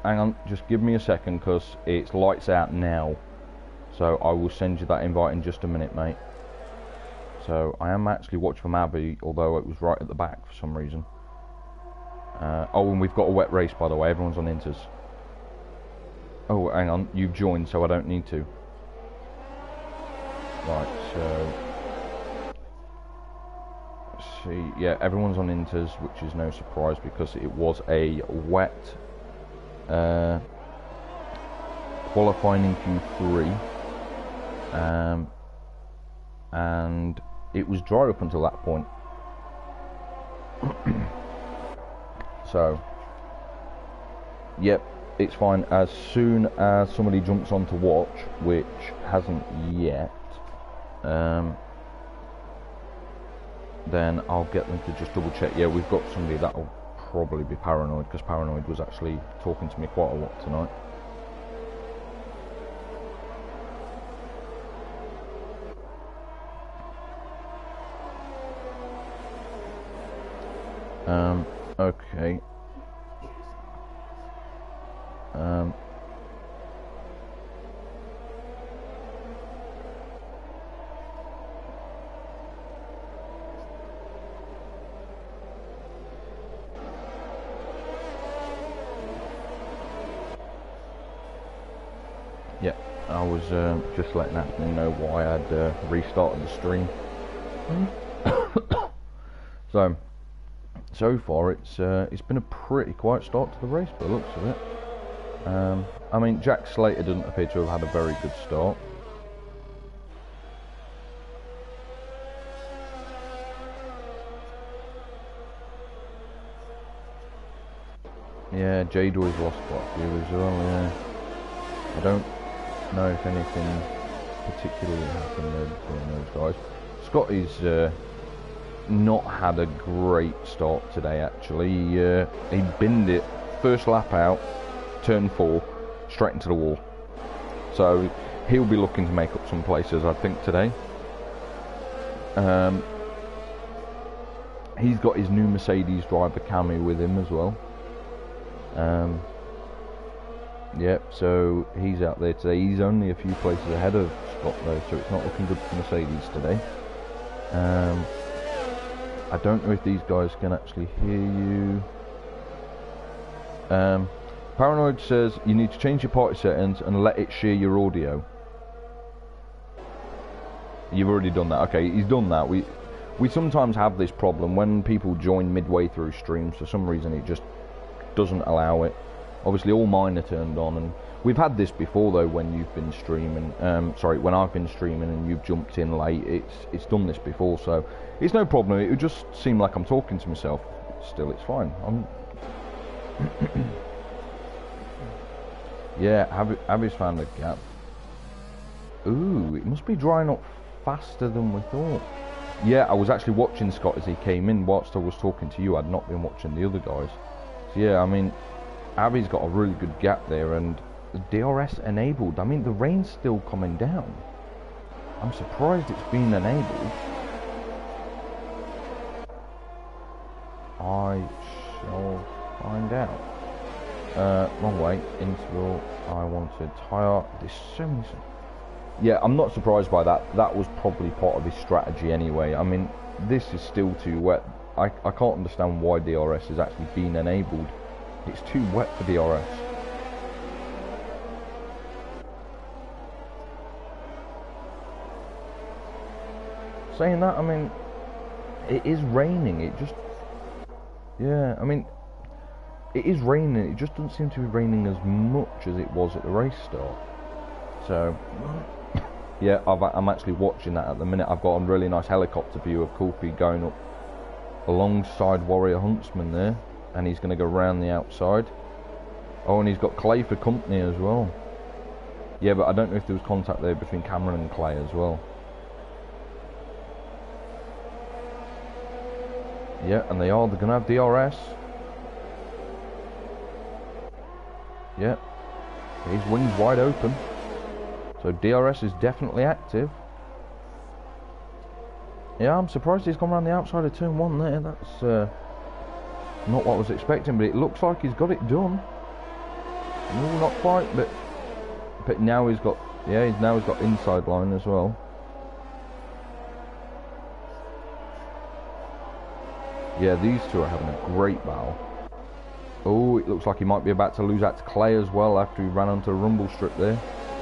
hang on, just give me a second, because it's lights out now. So I will send you that invite in just a minute, mate. So I am actually watching from Abby, although it was right at the back for some reason. Oh, and we've got a wet race, by the way. Everyone's on inters. Oh, hang on, you've joined, so I don't need to. Right, so... let's see, yeah, everyone's on inters, which is no surprise because it was a wet qualifying in Q3. And it was dry up until that point. So, yep, it's fine. As soon as somebody jumps on to watch, which hasn't yet, then I'll get them to just double check. Yeah, we've got somebody that'll probably be Paranoid, because Paranoid was actually talking to me quite a lot tonight. Okay. Yeah, I was just letting Anthony know why I'd restarted the stream. So far it's been a pretty quiet start to the race by the looks of it. I mean, Jack Slater doesn't appear to have had a very good start. Yeah, J-Doy's lost quite a few as well, yeah. I don't know if anything particularly happened there between those guys. Scotty's not had a great start today, actually. He binned it first lap out, turn 4, straight into the wall. So he'll be looking to make up some places, I think, today. He's got his new Mercedes driver Cammy with him as well. Yep, so he's out there today. He's only a few places ahead of Scott though, so it's not looking good for Mercedes today. I don't know if these guys can actually hear you. Paranoid says you need to change your party settings and let it share your audio. You've already done that. Okay, he's done that. We sometimes have this problem when people join midway through streams. For some reason it just doesn't allow it. Obviously all mine are turned on, and we've had this before though when you've been streaming, when I've been streaming and you've jumped in late. It's done this before, so it's no problem. It would just seem like I'm talking to myself. Still, it's fine. Yeah, Abby's found a gap. Ooh, it must be drying up faster than we thought. Yeah, I was actually watching Scott as he came in whilst I was talking to you. I'd not been watching the other guys. So yeah, I mean, Abby's got a really good gap there, and the DRS enabled. I mean, the rain's still coming down. I'm surprised it's been enabled. I shall find out. Wrong way, interval, I wanted tyre, there's so many... Yeah, I'm not surprised by that. That was probably part of his strategy anyway. I mean, this is still too wet. I can't understand why DRS has actually been enabled. It's too wet for DRS. Saying that, I mean, it is raining. It just... Yeah, I mean, it is raining. It just doesn't seem to be raining as much as it was at the race start. So, yeah, I'm actually watching that at the minute. I've got a really nice helicopter view of Kulpi going up alongside Warrior Huntsman there, and he's going to go round the outside. Oh, and he's got Clay for company as well. Yeah, but I don't know if there was contact there between Cameron and Clay as well. Yeah, and they're going to have DRS. Yeah, his wings wide open. So DRS is definitely active. Yeah, I'm surprised he's gone around the outside of turn 1 there. That's not what I was expecting, but it looks like he's got it done. No, not quite, but now he's got, yeah, he's got inside line as well. Yeah, these two are having a great battle. Oh, it looks like he might be about to lose out to Clay as well after he ran onto the rumble strip there.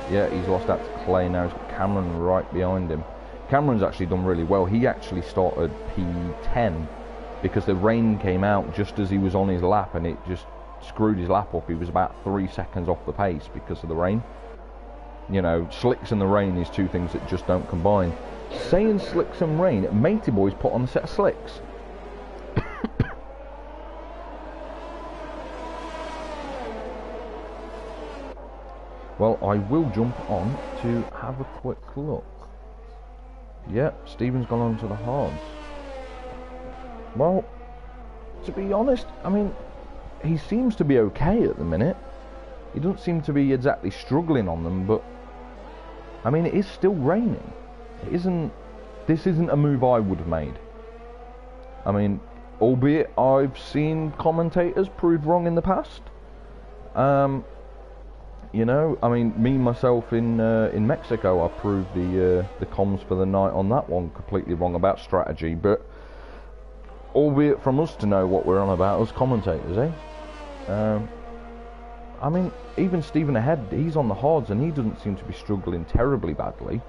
Yeah, he's lost out to Clay. Now he's got Cameron right behind him. Cameron's actually done really well. He actually started P10 because the rain came out just as he was on his lap, and it just screwed his lap up. He was about 3 seconds off the pace because of the rain. You know, slicks and the rain is two things that just don't combine. Saying slicks and rain, Matey Boy's put on a set of slicks. Well, I will jump on to have a quick look. Yep, Stephen's gone on to the hards. Well, to be honest, I mean, he seems to be okay at the minute. He doesn't seem to be exactly struggling on them, but I mean, it is still raining. This isn't a move I would have made. I mean, albeit I've seen commentators prove wrong in the past. You know, I mean, me myself in Mexico, I proved the comms for the night on that one completely wrong about strategy, but albeit from us to know what we're on about as commentators, eh? I mean, even Stephen Ahead, he's on the hards and he doesn't seem to be struggling terribly badly.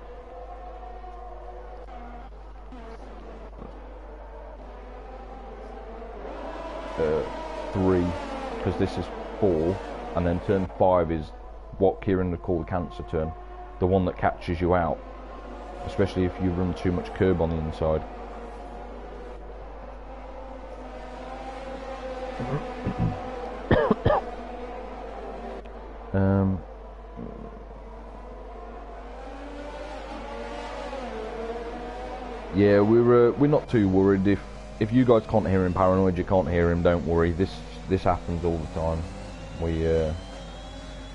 Three, because this is 4, and then turn 5 is what Kieran would call the cancer turn, the one that catches you out, especially if you run too much curb on the inside. Yeah, we're not too worried. If you guys can't hear him paranoid, you can't hear him, don't worry. This happens all the time.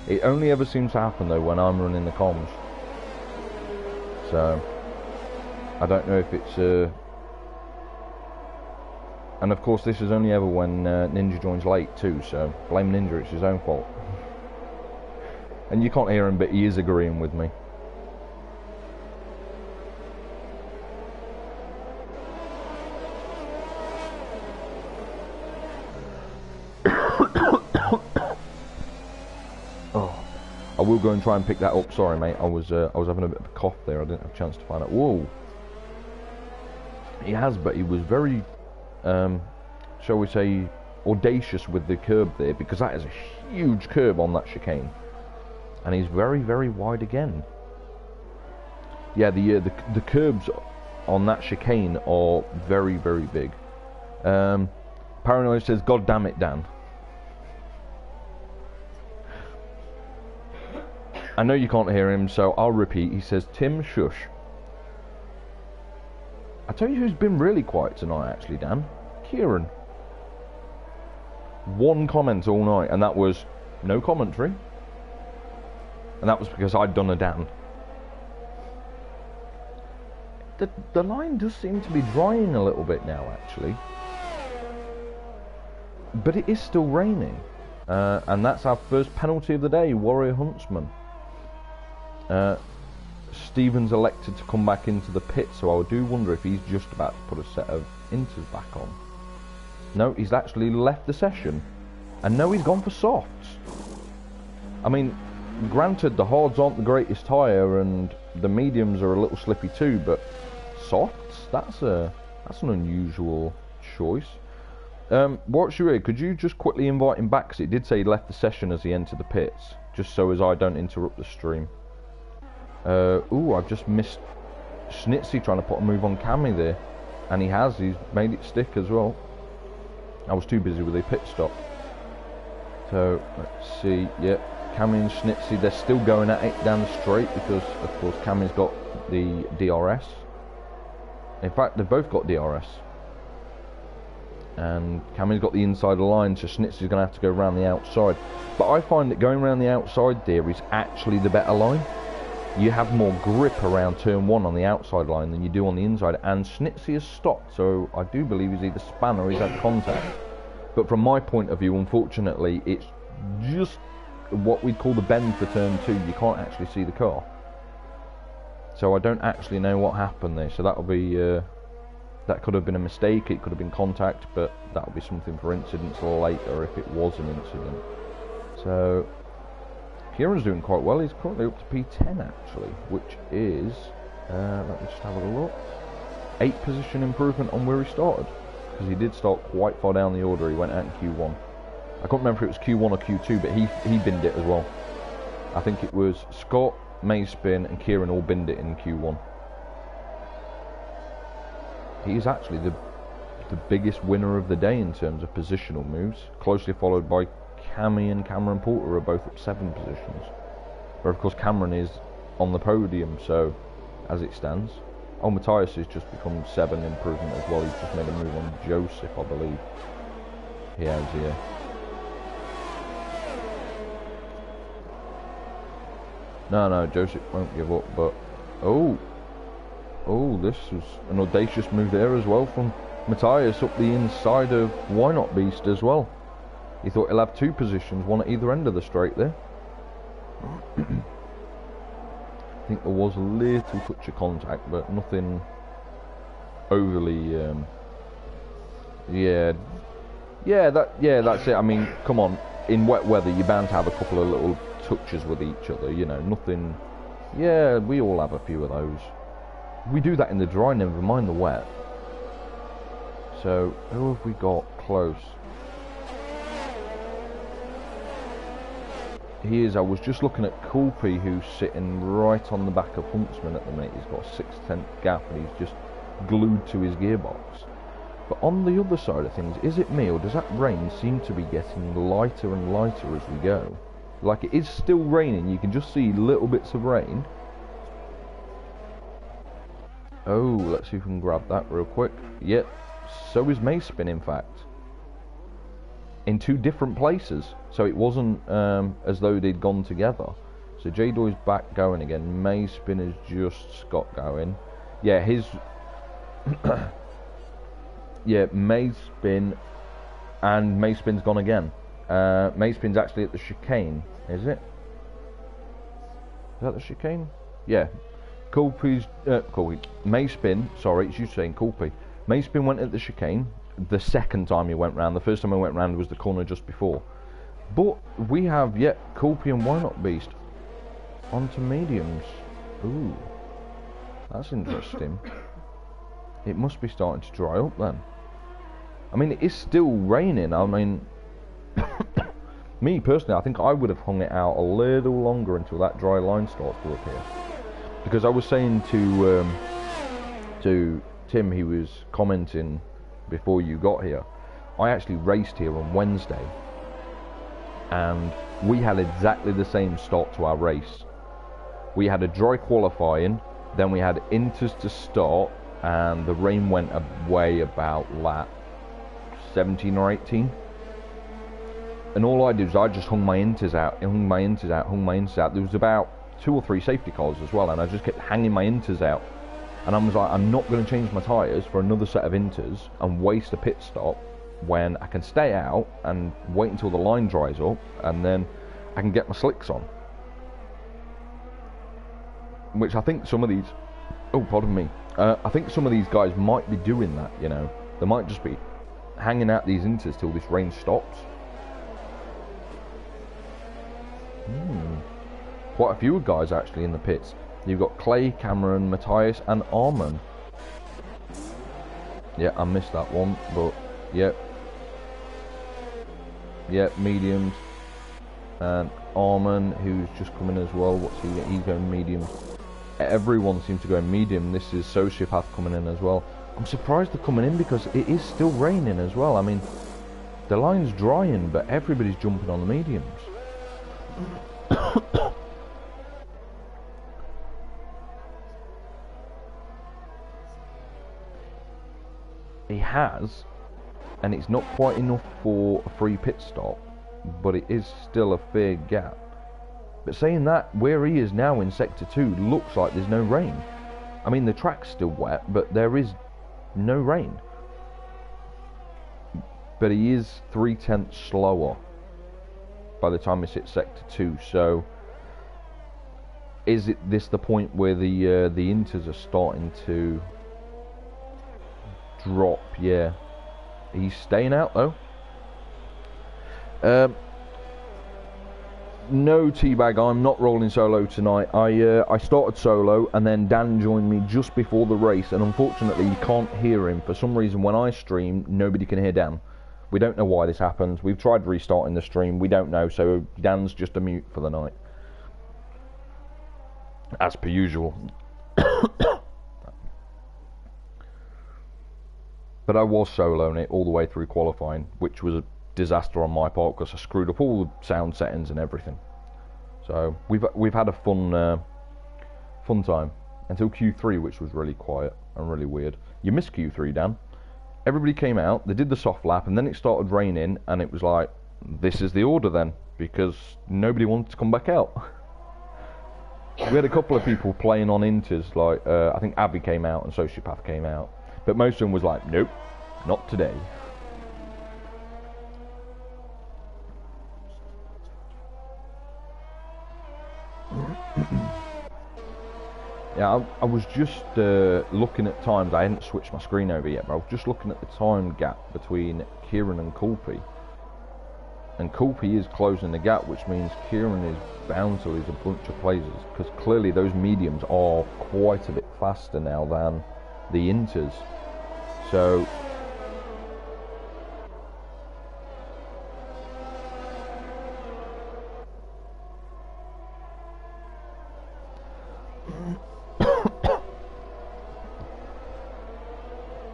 It only ever seems to happen though when I'm running the comms. So I don't know if it's and of course this is only ever when Ninja joins late too, so blame Ninja, it's his own fault. And you can't hear him, but he is agreeing with me. I will go and try and pick that up. Sorry, mate. I was having a bit of a cough there. I didn't have a chance to find out. Whoa. He has, but he was very, shall we say, audacious with the curb there, because that is a huge curb on that chicane, and he's very, very wide again. Yeah, the curbs on that chicane are very, very big. Paranoid says, "God damn it, Dan." I know you can't hear him, so I'll repeat. He says, "Tim, shush." I tell you who's been really quiet tonight, actually, Dan. Kieran. One comment all night, and that was no commentary. And that was because I'd done a Dan. The line does seem to be drying a little bit now, actually. But it is still raining. And that's our first penalty of the day, Warrior Huntsman. Stephen's elected to come back into the pit, so I do wonder if he's just about to put a set of inters back on. No, he's actually left the session. And no, he's gone for softs. I mean, granted, the hards aren't the greatest tyre, and the mediums are a little slippy too, but softs, that's an unusual choice. What's your ear? Could you just quickly invite him back, because it did say he left the session as he entered the pits, just so as I don't interrupt the stream. Ooh, I've just missed Schnitzy trying to put a move on Cammy there, and he's made it stick as well. I was too busy with a pit stop. So let's see. Yep, Cammy and Schnitzy, they're still going at it down the straight, because of course Cammy's got the DRS. In fact, they've both got DRS, and Cammy's got the inside of the line, so Schnitzy's going to have to go around the outside. But I find that going around the outside there is actually the better line. You have more grip around turn 1 on the outside line than you do on the inside, and Schnitzy has stopped, so I do believe he's either spun or he's had contact. But from my point of view, unfortunately, it's just what we'd call the bend for turn 2, you can't actually see the car. So I don't actually know what happened there. So that'll be that could have been a mistake. It could have been contact, but that'll be something for incidents later if it was an incident. So Kieran's doing quite well. He's currently up to P10 actually, which is let me just have a look. 8 position improvement on where he started, because he did start quite far down the order. He went out in Q1. I can't remember if it was Q1 or Q2, but he binned it as well. I think it was Scott, Mayspin and Kieran all binned it in Q1. He's actually the biggest winner of the day in terms of positional moves, closely followed by Cammy and Cameron Porter, are both up 7 positions. Where of course Cameron is on the podium, so as it stands. Oh, Matthias has just become 7 improvement as well. He's just made a move on Joseph, I believe. He has, yeah. No, Joseph won't give up, but... Oh, this was an audacious move there as well from Matthias up the inside of Why Not Beast as well. He thought he'll have 2 positions, one at either end of the straight there. I think there was a little touch of contact, but nothing overly... that's it. I mean, come on, in wet weather you're bound to have a couple of little touches with each other, you know, nothing. Yeah, we all have a few of those. We do that in the dry, never mind the wet. So who have we got close? I was just looking at Coolpy, who's sitting right on the back of Huntsman at the minute. He's got a 6/10 gap and he's just glued to his gearbox. But on the other side of things, is it me or does that rain seem to be getting lighter and lighter as we go? Like, it is still raining, you can just see little bits of rain. Oh, let's see if we can grab that real quick. Yep, so is Mayspin in fact. In 2 different places, so it wasn't as though they'd gone together. So J-Doy's back going again. Mayspin is just got going. Yeah, his yeah, Mayspin, and Mayspin's gone again. Mayspin's actually at the chicane, is it? Is that the chicane? Yeah. Coolpy's Mayspin, sorry, it's you saying Coolpy. Mayspin went at the chicane the second time he went round. The first time he went round was the corner just before. But we have yet Coolpy and Why Not Beast onto mediums. Ooh, that's interesting. It must be starting to dry up then. I mean, it is still raining. I mean, me personally, I think I would have hung it out a little longer until that dry line starts to appear. Because I was saying to Tim, he was commenting before you got here, I actually raced here on Wednesday and we had exactly the same start to our race. We had a dry qualifying, then we had inters to start, and the rain went away about lap 17 or 18. And all I did was I just hung my inters out. There was about 2 or 3 safety cars as well, and I just kept hanging my inters out. And I was like, I'm not going to change my tyres for another set of inters and waste a pit stop when I can stay out and wait until the line dries up, and then I can get my slicks on. Which I think some of these... Oh, pardon me. I think some of these guys might be doing that, you know. They might just be hanging out these inters till this rain stops. Quite a few guys actually in the pits. You've got Clay, Cameron, Matthias and Arman. Yeah, I missed that one, but yep. Yep, mediums. And Arman, who's just coming as well. What's he? He's going medium. Everyone seems to go medium. This is Sociopath coming in as well. I'm surprised they're coming in because it is still raining as well. I mean, the line's drying, but everybody's jumping on the mediums. He has, and it's not quite enough for a free pit stop, but it is still a fair gap. But saying that, where he is now in Sector 2 looks like there's no rain. I mean, the track's still wet, but there is no rain. But he is 3/10 slower. by the time it's hit sector 2. So is this the point where the inters are starting to drop? Yeah, he's staying out though. No teabag, I'm not rolling solo tonight. I started solo and then Dan joined me just before the race, and unfortunately you can't hear him. For some reason when I stream, nobody can hear Dan. We don't know why this happens. We've tried restarting the stream, we don't know, so Dan's just a mute for the night. As per usual. But I was soloing it all the way through qualifying, which was a disaster on my part because I screwed up all the sound settings and everything. So we've had a fun time until Q3, which was really quiet and really weird. You missed Q3, Dan. Everybody came out, they did the soft lap, and then it started raining, and it was like, this is the order then, because nobody wanted to come back out. We had a couple of people playing on inters, like I think Abby came out and Sociopath came out, but most of them was like, nope, not today. Yeah, I was just looking at times. I hadn't switched my screen over yet, but I was just looking at the time gap between Kieran and Kulpi. And Kulpi is closing the gap, which means Kieran is bound to lose a bunch of places, because clearly those mediums are quite a bit faster now than the inters. So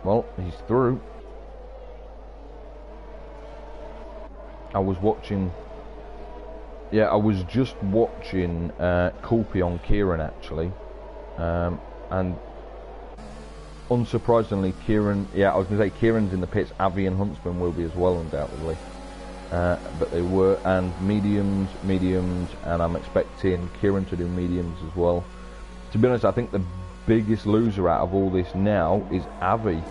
well, he's through. I was watching. Yeah, I was just watching Kulpi on Kieran actually, and unsurprisingly, Kieran. Yeah, I was going to say Kieran's in the pits. Avi and Huntsman will be as well, undoubtedly. But they were, and mediums, and I'm expecting Kieran to do mediums as well. To be honest, I think the biggest loser out of all this now is Avi,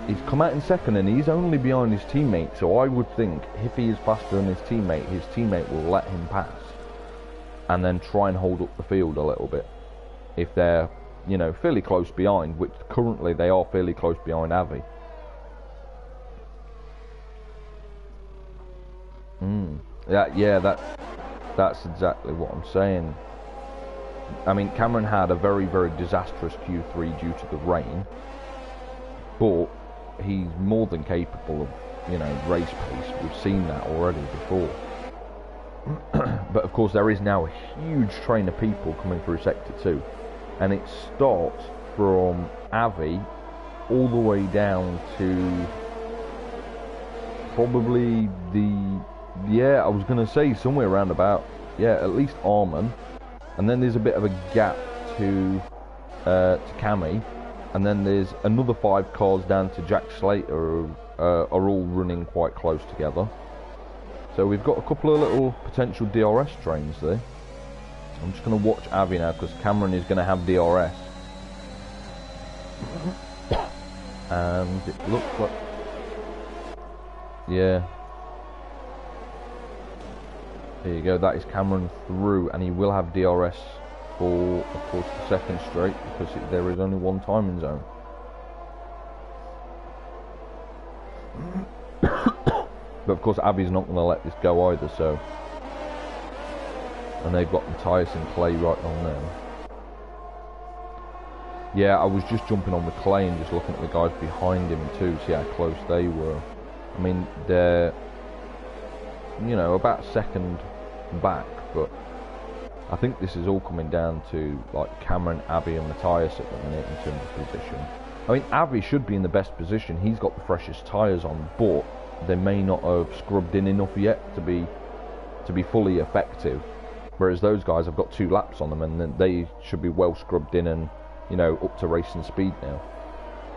he's come out in second and he's only behind his teammate, so I would think if he is faster than his teammate will let him pass and then try and hold up the field a little bit if they're, you know, fairly close behind, which currently they are fairly close behind Avi. That's exactly what I'm saying. I mean, Cameron had a very, very disastrous Q3 due to the rain, but he's more than capable of, you know, race pace. We've seen that already before. But of course there is now a huge train of people coming through Sector 2, and it starts from Avi all the way down to probably I was going to say somewhere around about, at least Arman, and then there's a bit of a gap to Cami, and then there's another 5 cars down to Jack Slater who are all running quite close together. So we've got a couple of little potential DRS trains there. I'm just going to watch Avi now because Cameron is going to have DRS. And it looks like... yeah. There you go, that is Cameron through, and he will have DRS for, of course, the second straight, because there is only one timing zone. But of course Abby's not going to let this go either, so... and they've got Matthias and Clay right on them. Yeah, I was just jumping on with Clay and just looking at the guys behind him too, see how close they were. I mean, they're, you know, about second back, but I think this is all coming down to like Cameron, Abby and Matthias at the minute in terms of position. I mean, Abby should be in the best position, he's got the freshest tyres on, but they may not have scrubbed in enough yet to be fully effective, whereas those guys have got 2 laps on them and then they should be well scrubbed in and, you know, up to racing speed now,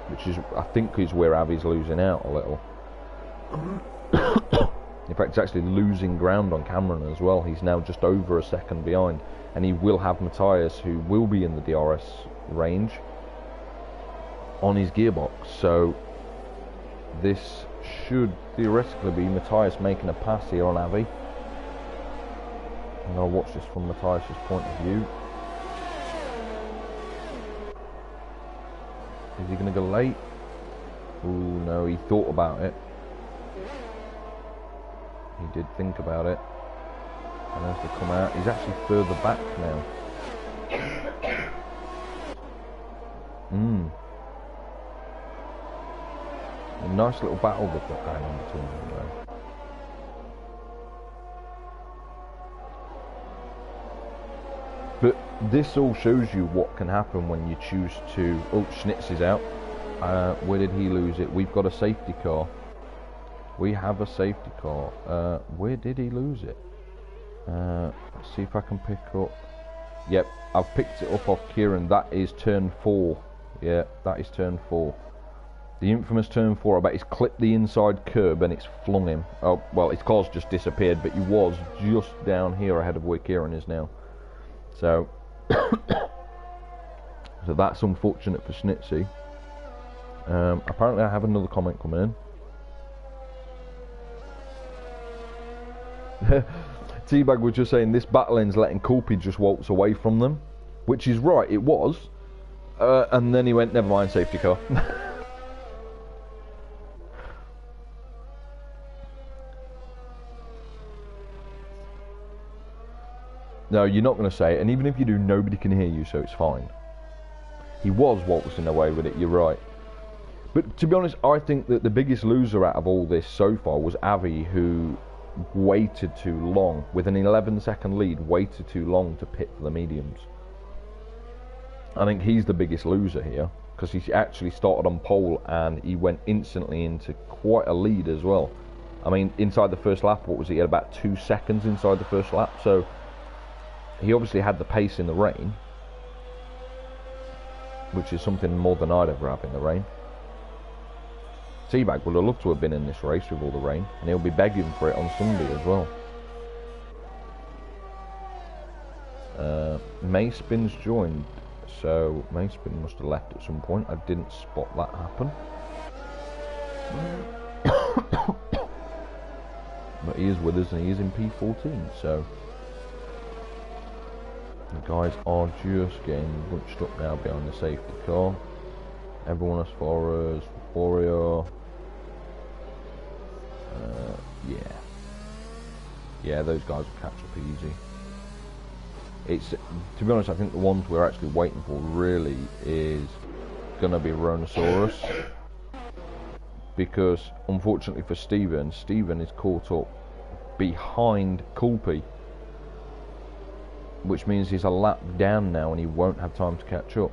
which is, I think, is where Abby's losing out a little. In fact, he's actually losing ground on Cameron as well. He's now just over a second behind, and he will have Matthias, who will be in the DRS range, on his gearbox. So this should theoretically be Matthias making a pass here on Avi. I'm going to watch this from Matthias's point of view. Is he going to go late? Ooh, no, he thought about it. He did think about it. And as they come out, he's actually further back now. A nice little battle they've got going on between them though. But this all shows you what can happen when you choose to... Oh, Schnitz is out. Where did he lose it? We've got a safety car. We have a safety car. Where did he lose it? Let's see if I can pick up... Yep, I've picked it up off Kieran. That is turn 4. Yeah, that is turn 4. The infamous turn 4, I bet he's clipped the inside curb and it's flung him. Oh, well, his car's just disappeared, but he was just down here ahead of where Kieran is now. So, so that's unfortunate for Schnitzy. Apparently I have another comment coming in. Teabag was just saying this battle end's letting Kulpi just waltz away from them, which is right, it was. And then he went, never mind, safety car. No, you're not going to say it, and even if you do, nobody can hear you, so it's fine. He was waltzing away with it, you're right. But to be honest, I think that the biggest loser out of all this so far was Avi, who waited too long. With an 11-second lead, waited too long to pit for the mediums. I think he's the biggest loser here, because he actually started on pole and he went instantly into quite a lead as well. I mean, inside the first lap, what was he? He had about 2 seconds inside the first lap, so he obviously had the pace in the rain, which is something more than I'd ever have in the rain. Teabag would have loved to have been in this race with all the rain, and he'll be begging for it on Sunday as well. Mayspin's joined, so Mayspin must have left at some point. I didn't spot that happen. But he is with us and he is in P14, so the guys are just getting bunched up now behind the safety car. Everyone as far as Warrior. Yeah, those guys will catch up easy. It's, to be honest, I think the ones we're actually waiting for really is gonna be Rhinosaurus, because unfortunately for Steven is caught up behind Kulpi, which means he's a lap down now and he won't have time to catch up.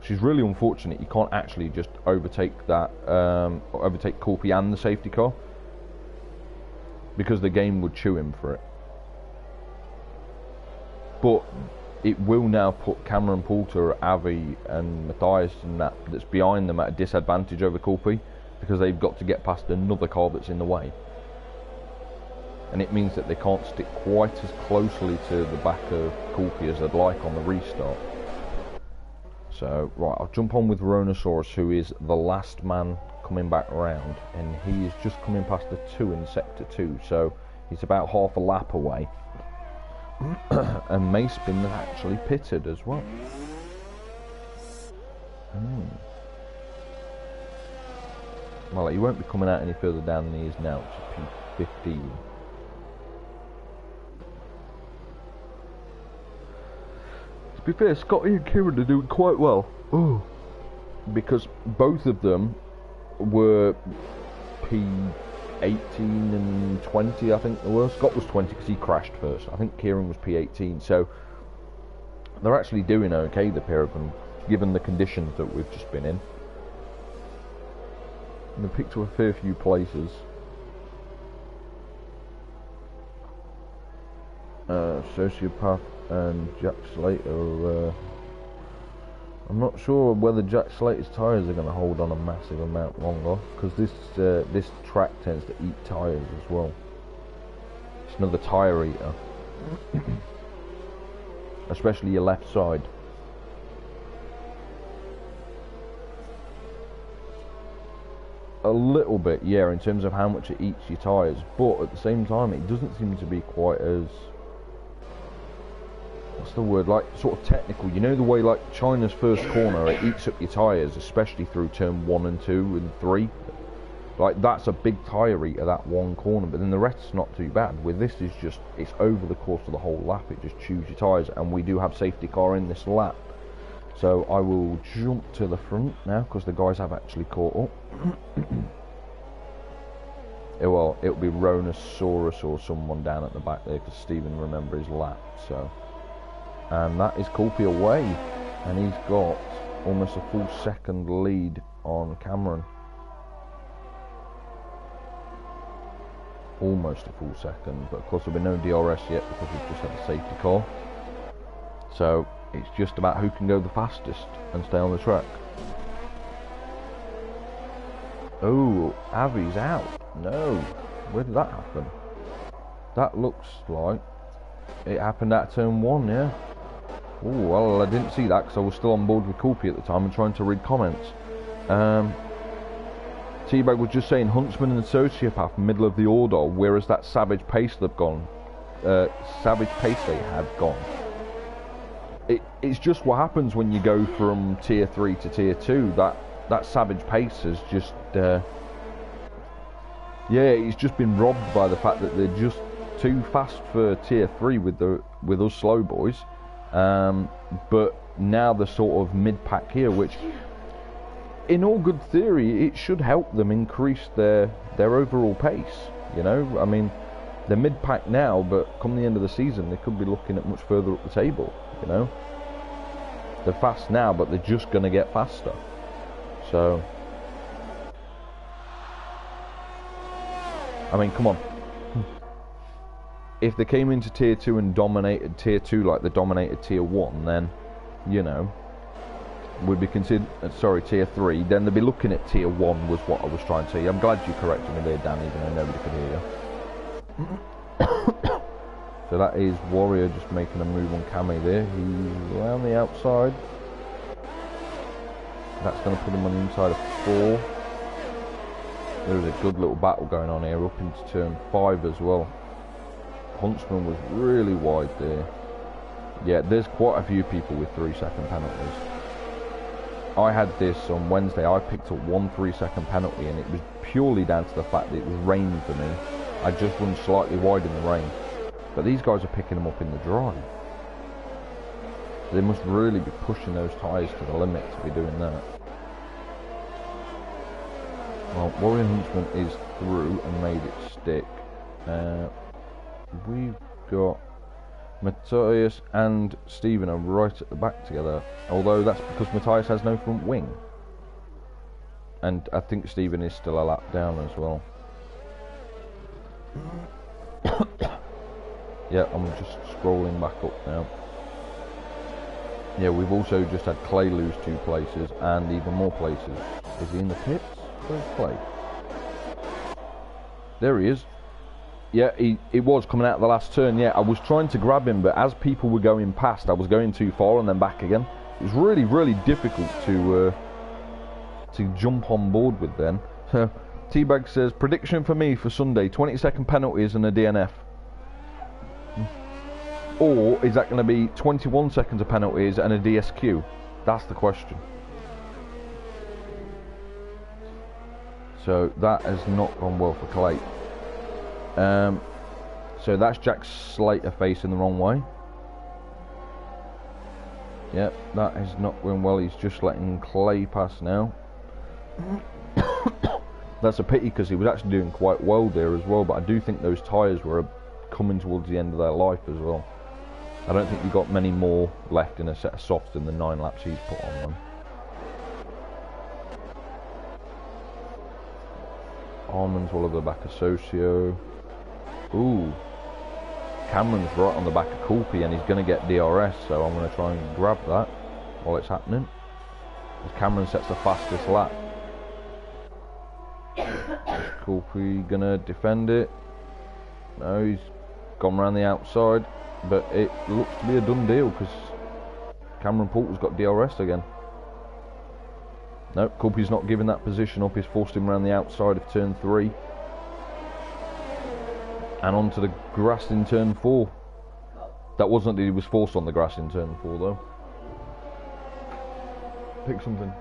Which is really unfortunate. You can't actually just overtake that, overtake Kulpi and the safety car, because the game would chew him for it. But it will now put Cameron Poulter, Avi and Matthias and that's behind them at a disadvantage over Kulpi, because they've got to get past another car that's in the way. And it means that they can't stick quite as closely to the back of Kulpi as they'd like on the restart. So, right, I'll jump on with Rhinosaurus, who is the last man coming back around, and he is just coming past the 2 in sector 2, so he's about half a lap away. And Mayspin has actually pitted as well. Well, he won't be coming out any further down than he is now. It's P15. To be fair, Scotty and Kieran are doing quite well. Oh, because both of them were P18 and 20, I think they were. Scott was 20 because he crashed first. I think Kieran was P18, so they're actually doing okay, the pair of them, given the conditions that we've just been in. And they picked up a fair few places. Sociopath and Jack Slater. I'm not sure whether Jack Slater's tyres are going to hold on a massive amount longer, because this track tends to eat tyres as well. It's another tyre eater, especially your left side. A little bit, yeah, in terms of how much it eats your tyres, but at the same time it doesn't seem to be quite as, what's the word, like sort of technical. You know the way like China's first corner, it eats up your tyres, especially through turn 1 and 2 and 3. Like that's a big tyre eater, that one corner, but then the rest's not too bad. With this is just, it's over the course of the whole lap, it just chews your tyres, and we do have safety car in this lap. So I will jump to the front now, because the guys have actually caught up. Well, it'll be Ronosaurus or someone down at the back there, because Stephen remember his lap, so. And that is Kulpi away, and he's got almost a full second lead on Cameron. Almost a full second, but of course there'll be no DRS yet because we've just had a safety car. So it's just about who can go the fastest and stay on the track. Oh, Avi's out. No, where did that happen? That looks like it happened at turn 1, yeah. Oh, well, I didn't see that because I was still on board with Kulpi at the time and trying to read comments. T-Bag was just saying Huntsman and Sociopath middle of the order, whereas that Savage Pace they've gone. Savage Pace they had gone. It's just what happens when you go from tier 3 to tier 2. That Savage Pace has just yeah, he's just been robbed by the fact that they're just too fast for tier 3 with us slow boys. But now the sort of mid pack here, which in all good theory it should help them increase their overall pace, you know. I mean, they're mid pack now, but come the end of the season they could be looking at much further up the table, you know. They're fast now, but they're just going to get faster. So I mean, come on. If they came into tier 2 and dominated tier 2 like they dominated tier 1, then, you know, would be considered, sorry, tier 3, then they'd be looking at tier 1 was what I was trying to say. I'm glad you corrected me there, Dan, even though nobody could hear you. So that is Warrior just making a move on Cammy there. He's around the outside. That's going to put him on the inside of 4. There's a good little battle going on here up into turn 5 as well. Huntsman was really wide there. Yeah, there's quite a few people with 3-second penalties. I had this on Wednesday. I picked up 1 3-second penalty, and it was purely down to the fact that it was raining for me. I just run slightly wide in the rain. But these guys are picking them up in the dry. They must really be pushing those tyres to the limit to be doing that. Well, Warrior Huntsman is through and made it stick. We've got Matthias and Stephen are right at the back together, although that's because Matthias has no front wing. And I think Stephen is still a lap down as well. Yeah, I'm just scrolling back up now. Yeah, we've also just had Clay lose 2 places and even more places. Is he in the pits? Where's Clay? There he is. Yeah, he was coming out of the last turn. Yeah, I was trying to grab him, but as people were going past, I was going too far and then back again. It was really, really difficult to jump on board with then. So, T-Bag says, prediction for me for Sunday, 20-second penalties and a DNF. Or is that going to be 21 seconds of penalties and a DSQ? That's the question. So that has not gone well for Clay. So that's Jack Slater facing the wrong way. Yep, that is not going well. He's just letting Clay pass now. That's a pity because he was actually doing quite well there as well, but I do think those tyres were coming towards the end of their life as well. I don't think you've got many more left in a set of softs than the 9 laps he's put on them. Armand's all over the back of Socio. Ooh. Cameron's right on the back of Kulpi and he's going to get DRS, so I'm going to try and grab that while it's happening. As Cameron sets the fastest lap. Is Kulpi going to defend it? No, he's gone around the outside, but it looks to be a done deal because Cameron Poulter's got DRS again. No, Kulpi's not giving that position up. He's forced him around the outside of turn 3. And onto the grass in turn 4. That wasn't that he was forced on the grass in turn 4 though. Pick something.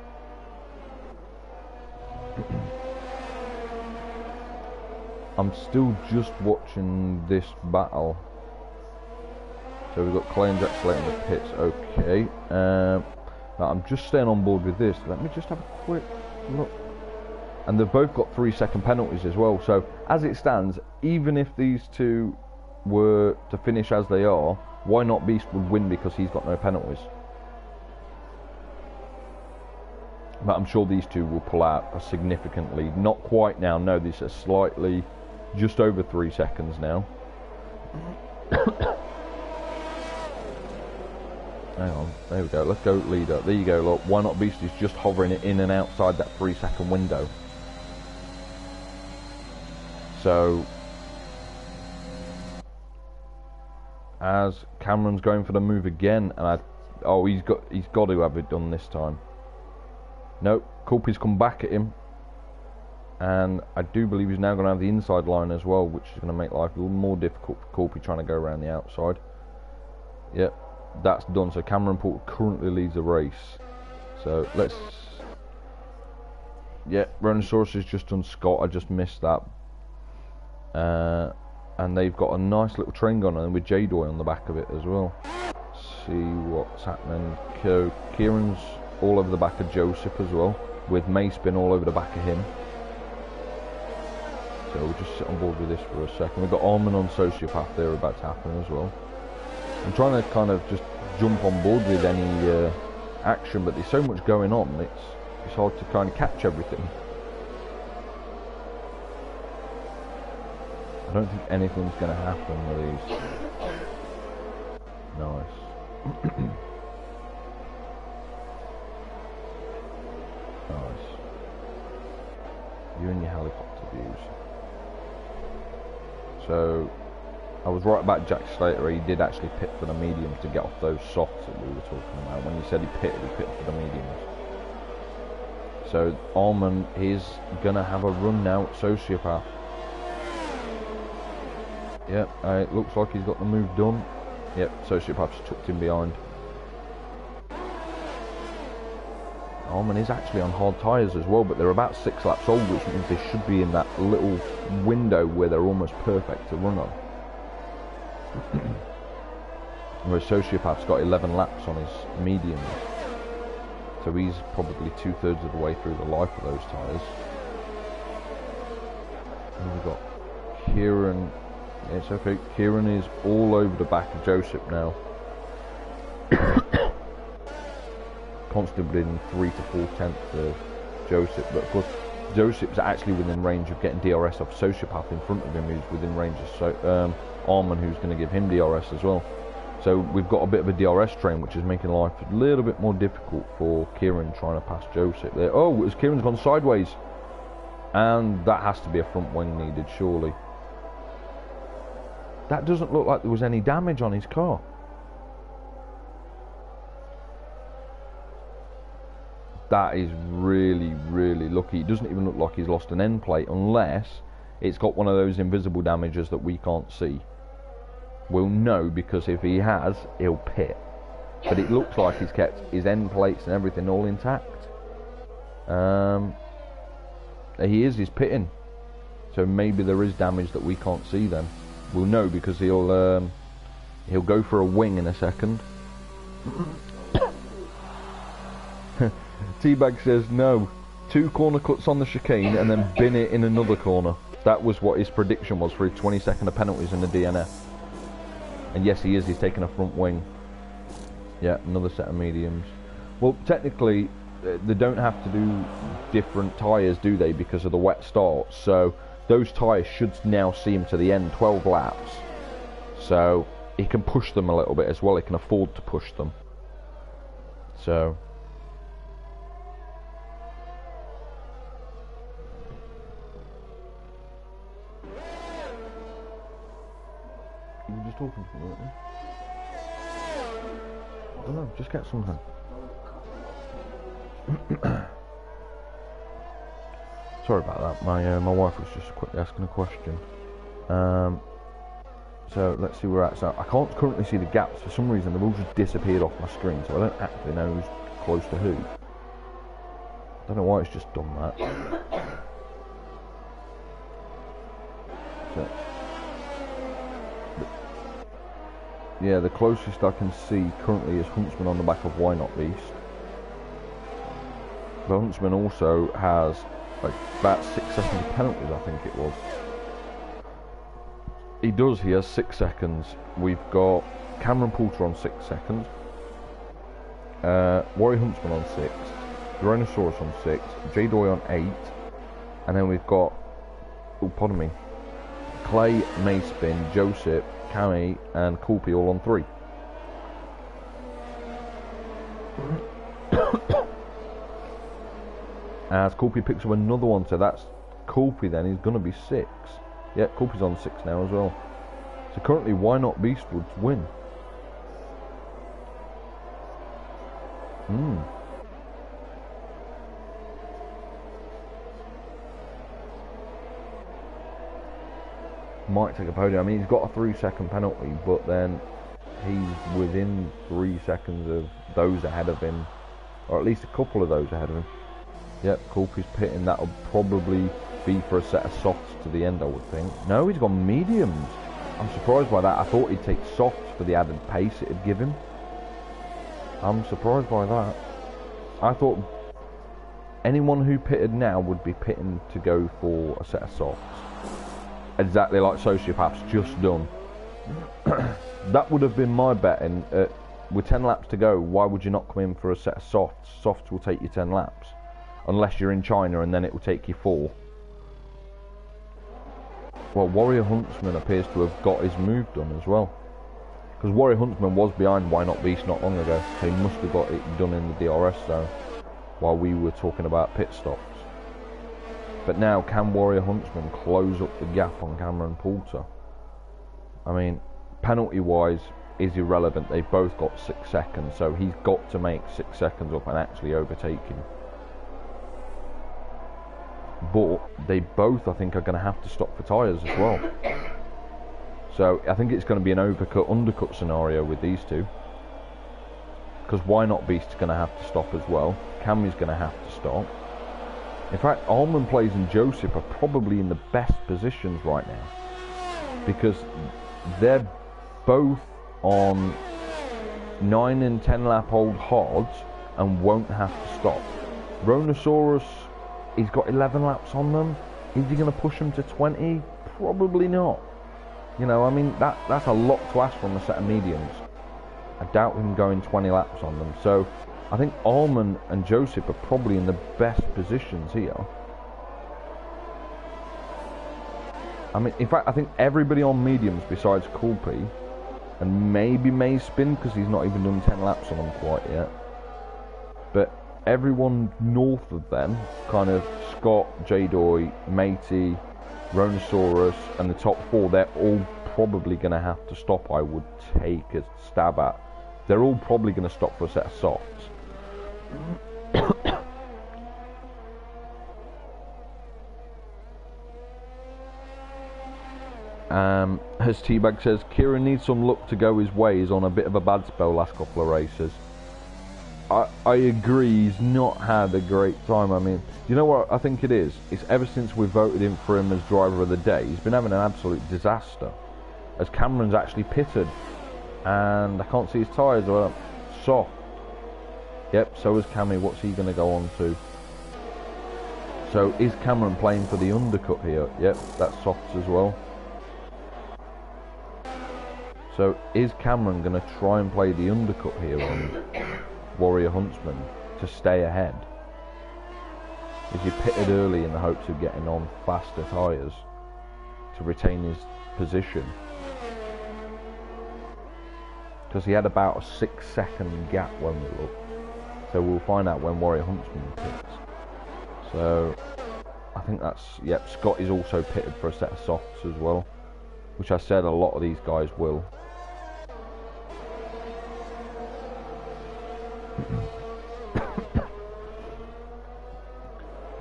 I'm still just watching this battle. So we've got Clay and Jack Slate in the pits. Okay. Now I'm just staying on board with this. Let me just have a quick look. And they've both got 3-second penalties as well. So as it stands, even if these two were to finish as they are, why not Beast would win because he's got no penalties. But I'm sure these two will pull out a significant lead. Not quite now. No, this is slightly, just over 3 seconds now. Hang on, there we go. Let's go leader. There you go. Look, why not Beast is just hovering it in and outside that 3-second window. So, as Cameron's going for the move again, and he's got to have it done this time. No, Kulpi's come back at him, and I do believe he's now going to have the inside line as well, which is going to make life a little more difficult for Kulpi trying to go around the outside. Yep, that's done. So Cameron Porter currently leads the race. So let's. Yep, Rhinosaurus has just done Scott. I just missed that. And they've got a nice little train gun and with J-Doy on the back of it as well. See what's happening. Kieran's all over the back of Joseph as well, with Mayspin all over the back of him. So we'll just sit on board with this for a second. We've got Armin on Sociopath there about to happen as well. I'm trying to kind of just jump on board with any action, but there's so much going on, it's hard to kind of catch everything. I don't think anything's going to happen with these. Nice. Nice. You and your helicopter views. So, I was right about Jack Slater. He did actually pit for the mediums to get off those softs that we were talking about. When you said he pitted for the mediums. So, Arman is going to have a run now at Sociopath. Yep, it looks like he's got the move done. Yep, Sociopath's tucked in behind. Arman is actually on hard tyres as well, but they're about 6 laps old, which means they should be in that little window where they're almost perfect to run on. Whereas Sociopath's got 11 laps on his mediums. So he's probably 2/3 of the way through the life of those tyres. And we've got Kieran. It's okay. Kieran is all over the back of Joseph now. Constantly in 3 to 4 tenths of Joseph, but of course Joseph's actually within range of getting DRS off Sociopath in front of him, who's within range of Arman, who's going to give him DRS as well. So we've got a bit of a DRS train, which is making life a little bit more difficult for Kieran trying to pass Joseph there. Oh, as Kieran's gone sideways, and that has to be a front wing needed, surely. That doesn't look like there was any damage on his car. That is really, really lucky. It doesn't even look like he's lost an end plate unless it's got one of those invisible damages that we can't see. We'll know because if he has, he'll pit. But it looks like he's kept his end plates and everything all intact. He's pitting. So maybe there is damage that we can't see then. We'll know because he'll go for a wing in a second. T-Bag says no. 2 corner cuts on the chicane and then bin it in another corner. That was what his prediction was for his 20-second of penalties in the DNF. And yes, he is. He's taking a front wing. Yeah, another set of mediums. Well, technically, they don't have to do different tyres, do they? Because of the wet start. So those tyres should now see him to the end, 12 laps. So he can push them a little bit as well. He can afford to push them. So. You were just talking to me, weren't you? I don't know, just get something. sorry about that. My wife was just quickly asking a question. So let's see where we're at. So I can't currently see the gaps for some reason. They've all just disappeared off my screen, so I don't actually know who's close to who. I don't know why it's just done that. So, yeah, the closest I can see currently is Huntsman on the back of Why Not Beast. But Huntsman also has like about 6 seconds of penalties, I think it was. He does, he has 6 seconds. We've got Cameron Poulter on 6 seconds. Warrior Huntsman on 6. Dronosaurus on 6. J-Doy on 8. And then we've got, oh pardon me, Clay, Mayspin, Joseph, Cammy and Coolpy all on 3. As Coolpy picks up another one, so that's Coolpy then, he's going to be 6. Yeah, Coolpy's on 6 now as well. So currently, Why Not Beast would win. Might take a podium. I mean, he's got a 3-second penalty, but then he's within 3 seconds of those ahead of him, or at least a couple of those ahead of him. Yep, Coolpy's pitting. That'll probably be for a set of softs to the end, I would think. No, he's got mediums. I'm surprised by that. I thought he'd take softs for the added pace it'd give him. I'm surprised by that. I thought anyone who pitted now would be pitting to go for a set of softs. Exactly like Sociopath's just done. That would have been my betting. With 10 laps to go, why would you not come in for a set of softs? Softs will take you 10 laps. Unless you're in China and then it will take you 4. Well, Warrior Huntsman appears to have got his move done as well. Because Warrior Huntsman was behind Why Not Beast not long ago. So he must have got it done in the DRS zone while we were talking about pit stops. But now, can Warrior Huntsman close up the gap on Cameron Poulter? I mean, penalty-wise is irrelevant. They've both got 6 seconds, so he's got to make 6 seconds up and actually overtake him. But they both, I think, are going to have to stop for tyres as well. So I think it's going to be an overcut-undercut scenario with these two. Because Why Not Beast's going to have to stop as well. Cammy's going to have to stop. In fact, Almond Plays and Joseph are probably in the best positions right now. Because they're both on 9 and 10 lap old hards and won't have to stop. Rhinosaurus, he's got 11 laps on them. Is he going to push them to 20? Probably not. You know, I mean, that's a lot to ask from a set of mediums. I doubt him going 20 laps on them. So I think Almond and Joseph are probably in the best positions here. I mean, in fact, I think everybody on mediums besides Coolpy and maybe Mayspin, because he's not even done 10 laps on them quite yet. But everyone north of them, kind of Scott, J-Doy, Matey, Rhinosaurus, and the top 4, they're all probably going to have to stop, I would take a stab at. They're all probably going to stop for a set of softs. As T-Bag says, Kieran needs some luck to go his way. He's on a bit of a bad spell last couple of races. I agree, he's not had a great time. I mean, you know what I think it is? It's ever since we voted him for him as driver of the day, he's been having an absolute disaster. As Cameron's actually pitted, and I can't see his tyres are soft. Yep, so is Cammy. What's he going to go on to? So is Cameron playing for the undercut here? Yep, that's softs as well. So is Cameron going to try and play the undercut here on Warrior Huntsman to stay ahead? Is he pitted early in the hopes of getting on faster tyres to retain his position? Because he had about a 6-second gap when we looked. So we'll find out when Warrior Huntsman pits. So I think that's, yep, Scott is also pitted for a set of softs as well, which I said a lot of these guys will.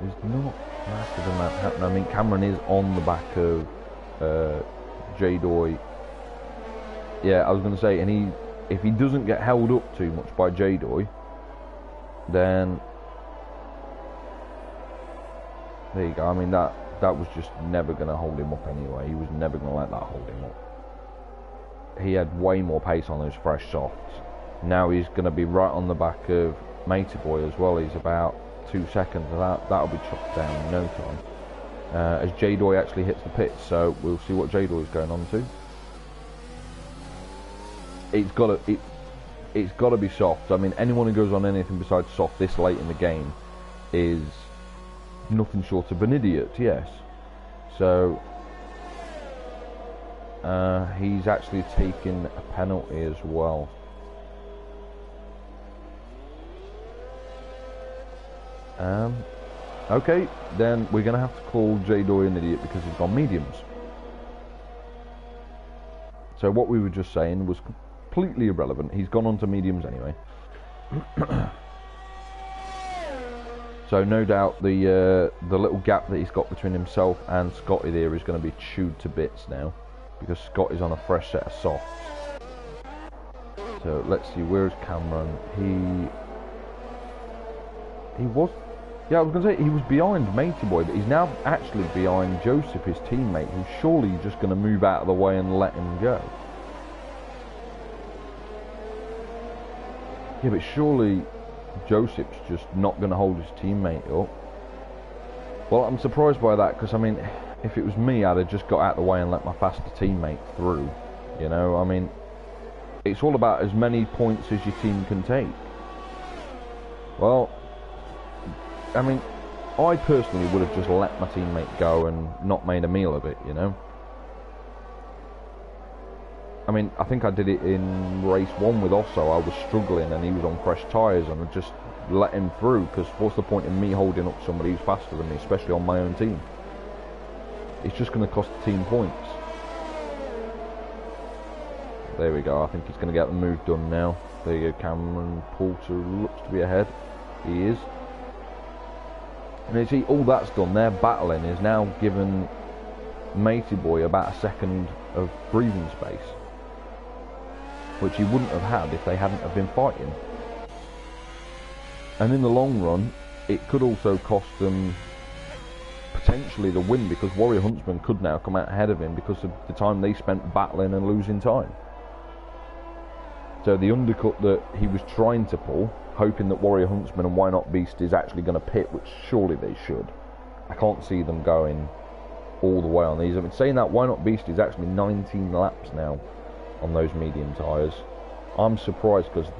There's not massive amount And I mean, Cameron is on the back of J-Doy. Yeah, I was going to say, and if he doesn't get held up too much by J-Doy, then there you go. I mean, that was just never going to hold him up anyway. He was never going to let that hold him up. He had way more pace on those fresh softs. Now he's going to be right on the back of Matey Boy as well. He's about 2 seconds, and that'll be chopped down in no time. As J-Doy actually hits the pits, so we'll see what J-Doy is going on to. It's got to be soft. I mean, anyone who goes on anything besides soft this late in the game is nothing short of an idiot. Yes. So he's actually taken a penalty as well. Okay, then we're going to have to call J-Doy an idiot because he's gone mediums. So what we were just saying was completely irrelevant. He's gone on to mediums anyway. So no doubt the little gap that he's got between himself and Scotty there is going to be chewed to bits now, because Scotty's on a fresh set of softs. So let's see, where's Cameron? He was... Yeah, I was going to say, he was behind Matey Boy, but he's now actually behind Joseph, his teammate, who's surely just going to move out of the way and let him go. Yeah, but surely Joseph's just not going to hold his teammate up. Well, I'm surprised by that, because, I mean, if it was me, I'd have just got out of the way and let my faster teammate through. You know, I mean, it's all about as many points as your team can take. Well, I mean, I personally would have just let my teammate go and not made a meal of it, you know. I mean, I think I did it in race 1 with Osso. I was struggling and he was on fresh tyres, and I just let him through, because what's the point in me holding up somebody who's faster than me, especially on my own team? It's just going to cost the team points. There we go, I think he's going to get the move done now. There you go, Cameron Poulter looks to be ahead. He is. And you see, all that's done, their battling is now given Matey Boy about a second of breathing space, which he wouldn't have had if they hadn't have been fighting. And in the long run, it could also cost them potentially the win, because Warrior Huntsman could now come out ahead of him because of the time they spent battling and losing time. So the undercut that he was trying to pull, hoping that Warrior Huntsman and Why Not Beast is actually going to pit, which surely they should. I can't see them going all the way on these. I've been saying that Why Not Beast is actually 19 laps now on those medium tyres. I'm surprised, because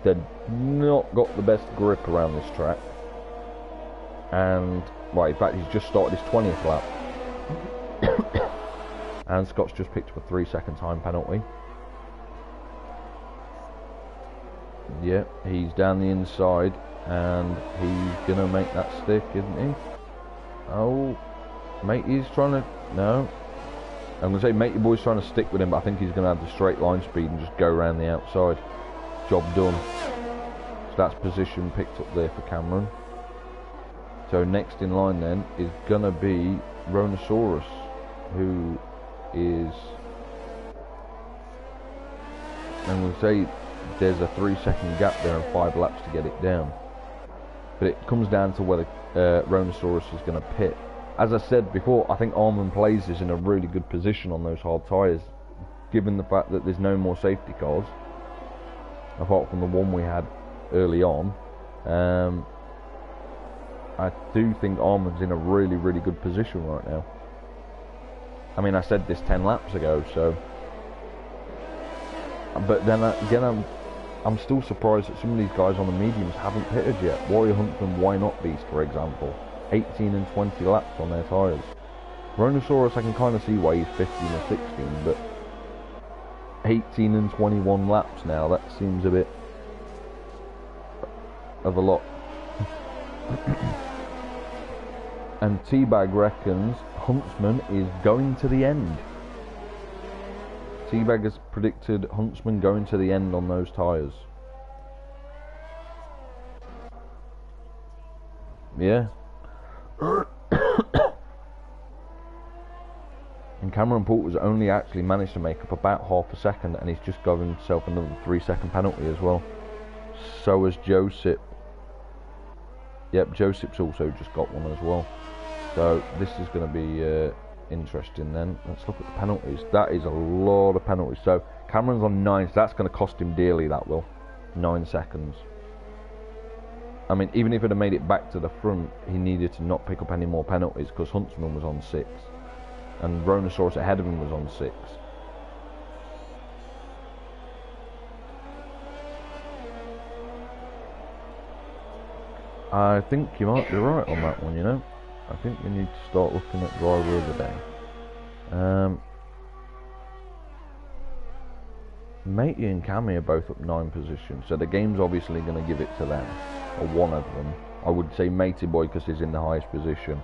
they've not got the best grip around this track. And, well, in fact, he's just started his 20th lap. And Scott's just picked up a 3-second time penalty. Yeah, he's down the inside, and he's gonna make that stick, isn't he? Oh, Matey's trying to... No. I'm gonna say Matey Boy's trying to stick with him, but I think he's gonna have the straight line speed and just go around the outside. Job done. So that's position picked up there for Cameron. So next in line then is gonna be Rhinosaurus, who is... I'm gonna say there's a 3-second gap there and 5 laps to get it down. But it comes down to whether Rhinosaurus is going to pit. As I said before, I think Armand Plays is in a really good position on those hard tyres, given the fact that there's no more safety cars, apart from the one we had early on. I do think Armand's in a really, really good position right now. I mean, I said this 10 laps ago, so... But then again, I'm still surprised that some of these guys on the mediums haven't pitted yet. Warrior Huntsman, Why Not Beast, for example. 18 and 20 laps on their tyres. Rhinosaurus, I can kind of see why he's 15 or 16, but 18 and 21 laps now, that seems a bit of a lot. And Teabag reckons Huntsman is going to the end. Teabag has predicted Huntsman going to the end on those tyres. Yeah. and Cameron Poulter's only actually managed to make up about half a second, and he's just given himself another 3-second penalty as well. So has Josip. Yep, Josip's also just got one as well. So this is going to be interesting then. Let's look at the penalties. That is a lot of penalties. So Cameron's on 9, so that's going to cost him dearly, that will. 9 seconds. I mean, even if it had made it back to the front, he needed to not pick up any more penalties because Huntsman was on 6. And Rhinosaurus ahead of him was on 6. I think you might be right on that one, you know. I think we need to start looking at driver of the day. Matey and Cammy are both up 9 positions, so the game's obviously going to give it to them, or one of them. I would say Matey Boy because he's in the highest position.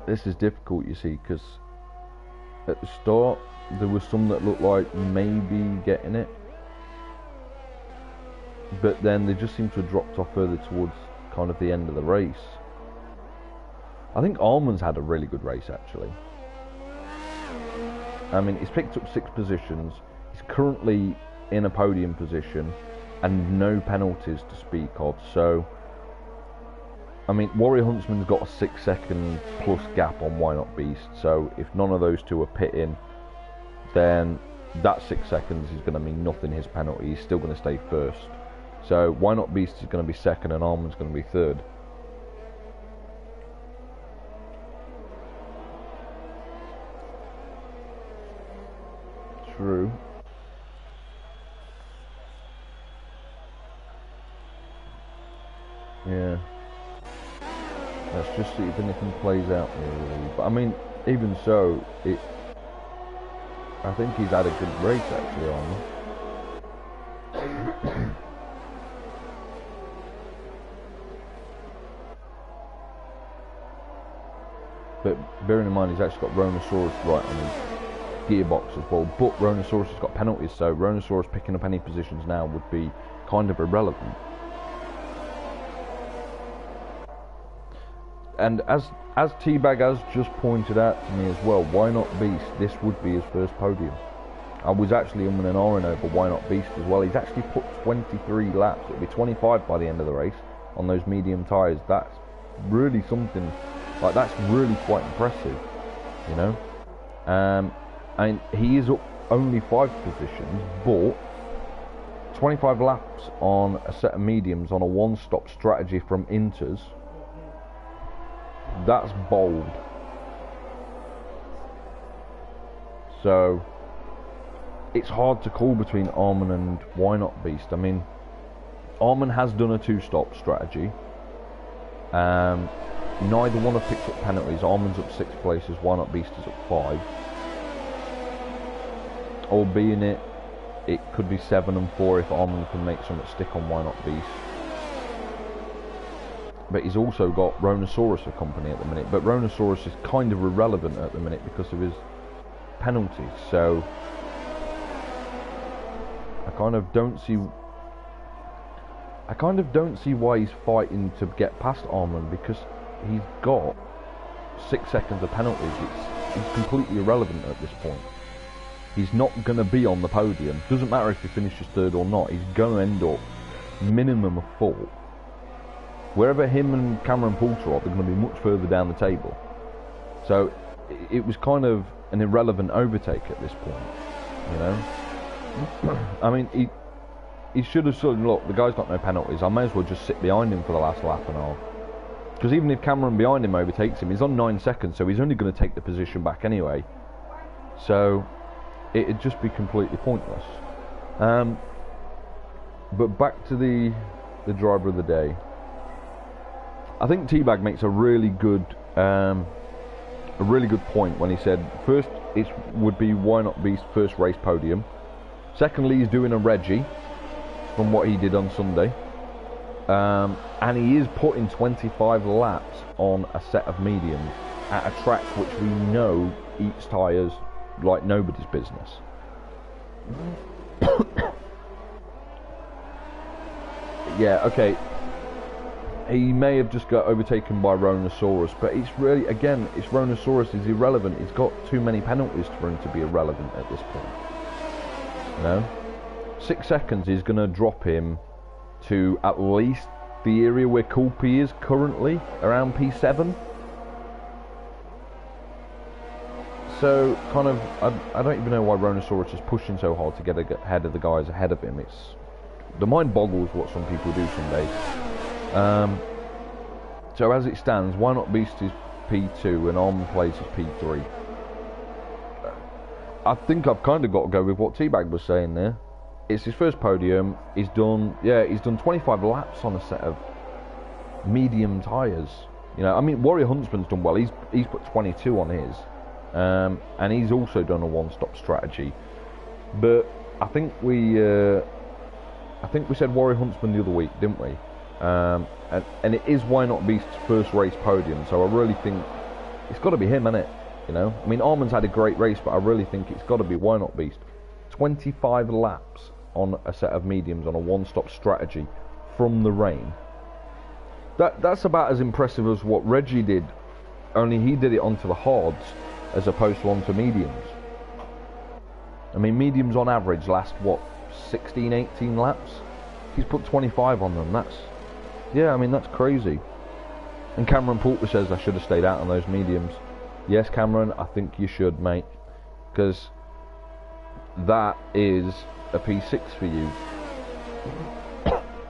This is difficult, you see, because at the start there was some that looked like maybe getting it, but then they just seem to have dropped off further towards kind of the end of the race. I think Arman's had a really good race actually. I mean, he's picked up 6 positions, he's currently in a podium position and no penalties to speak of, so I mean, Warrior Huntsman's got a 6-second plus gap on Why Not Beast, so if none of those two are pitting, then that 6 seconds is going to mean nothing, his penalty. He's still going to stay first. So Why Not Beast is going to be second and Arman's going to be third. True. Yeah. Let's just see if anything plays out here, really. But I mean, even so, I think he's had a good race actually on. But bearing in mind, he's actually got Rhinosaurus right on his gearbox as well. But Rhinosaurus has got penalties, so Rhinosaurus picking up any positions now would be kind of irrelevant. And as Teabag has just pointed out to me as well, Why Not Beast, this would be his first podium. I was actually umming and ahhing over Why Not Beast as well. He's actually put 23 laps. It'll be 25 by the end of the race on those medium tyres. That's really something, like that's really quite impressive, you know. And he is up only 5 positions, but 25 laps on a set of mediums on a one-stop strategy from Inters. That's bold. So it's hard to call between Arman and Why Not Beast. I mean, Arman has done a 2-stop strategy. Neither one have picked up penalties. Arman's up 6 places, Why Not Beast is up 5. Albeit it could be 7 and 4 if Arman can make something stick on Why Not Beast. But he's also got Rhinosaurus for company at the minute, but Rhinosaurus is kind of irrelevant at the minute because of his penalties, so I kind of don't see why he's fighting to get past Arman, because he's got 6 seconds of penalties. It's completely irrelevant at this point. He's not going to be on the podium. Doesn't matter if he finishes third or not, he's going to end up minimum of 4. Wherever him and Cameron Poulter are, they're going to be much further down the table. So it was kind of an irrelevant overtake at this point, you know. I mean, he should have said, look, the guy's got no penalties, I may as well just sit behind him for the last lap and a half. Because even if Cameron behind him overtakes him, he's on 9 seconds, so he's only going to take the position back anyway. So it'd just be completely pointless. But back to the driver of the day. I think Teabag makes a really good point when he said first it would be Why Not Beast first race podium. Secondly, he's doing a Reggie from what he did on Sunday, and he is putting 25 laps on a set of mediums at a track which we know eats tyres like nobody's business. yeah, okay. He may have just got overtaken by Rhinosaurus, but it's really, again, it's Rhinosaurus is irrelevant. He's got too many penalties for him to be irrelevant at this point. You know? 6 seconds is going to drop him to at least the area where Kulpi is currently, around P7. So, kind of, I don't even know why Rhinosaurus is pushing so hard to get ahead of the guys ahead of him. The mind boggles what some people do some days. So as it stands, Why Not Beast is P2 and Arm Plays is P3. I think I've kind of got to go with what Teabag was saying there. It's his first podium. He's done 25 laps on a set of medium tyres. You know, I mean, Warrior Huntsman's done well. He's put 22 on his, and he's also done a one-stop strategy. But I think we said Warrior Huntsman the other week, didn't we? And it is Why Not Beast's first race podium, so I really think it's got to be him, innit? You know, I mean, Arman's had a great race, but I really think it's got to be Why Not Beast. 25 laps on a set of mediums on a one-stop strategy from the rain. That's about as impressive as what Reggie did, only he did it onto the hards as opposed to onto mediums. I mean, mediums on average last, what, 16, 18 laps? He's put 25 on them. That's crazy. And Cameron Poulter says I should have stayed out on those mediums. Yes, Cameron, I think you should, mate, because that is a P6 for you.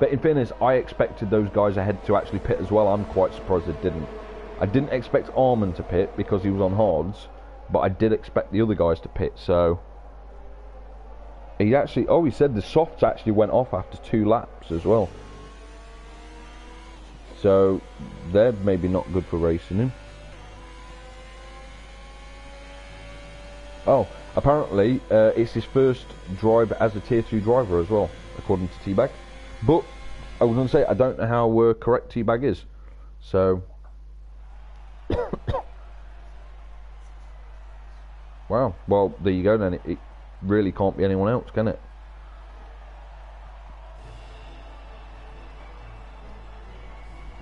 But in fairness, I expected those guys ahead to actually pit as well. I'm quite surprised they didn't. I didn't expect Arman to pit because he was on hards, but I did expect the other guys to pit. So he said the softs actually went off after 2 laps as well. So they're maybe not good for racing him. Oh, apparently it's his first drive as a Tier 2 driver as well, according to Teabag. But I was going to say, I don't know how correct Teabag is. So wow, well, there you go then. It really can't be anyone else, can it?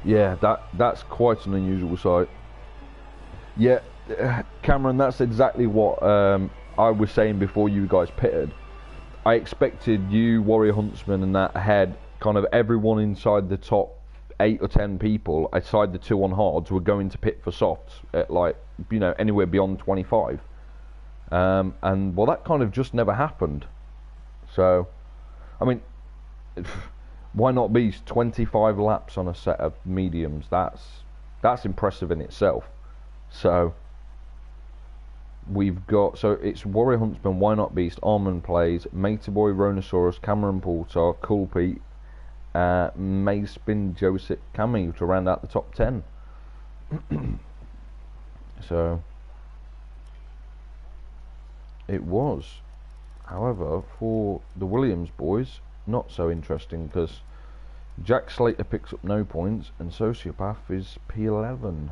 Yeah, that's quite an unusual sight. Yeah, Cameron, that's exactly what I was saying before you guys pitted. I expected you, Warrior Huntsman, and that ahead, kind of everyone inside the top 8 or 10 people, aside the 2 on hards, were going to pit for softs at, like, you know, anywhere beyond 25. And well, that kind of just never happened. So, I mean, Why Not Beast 25 laps on a set of mediums? That's impressive in itself. So we've got, so it's Warrior Huntsman, Why Not Beast, Arman Plays, Mataboy, Rhinosaurus, Cameron Poulter, Cool Pete, Mayspin, Joseph, Cammy to round out the top 10. So it was. However, for the Williams boys, not so interesting, because Jack Slater picks up no points and Sociopath is P11.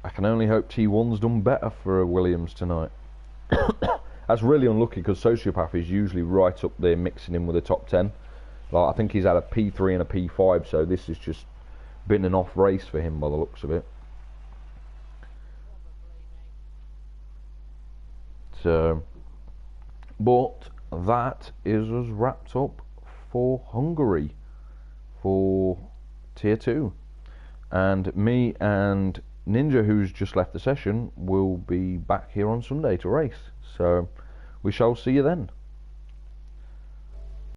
I can only hope T1's done better for Williams tonight. That's really unlucky, because Sociopath is usually right up there mixing in with the top 10. Like, I think he's had a P3 and a P5, so this has just been an off race for him by the looks of it. So, but that is us wrapped up for Hungary for Tier 2. And me and Ninja, who's just left the session, will be back here on Sunday to race. So we shall see you then.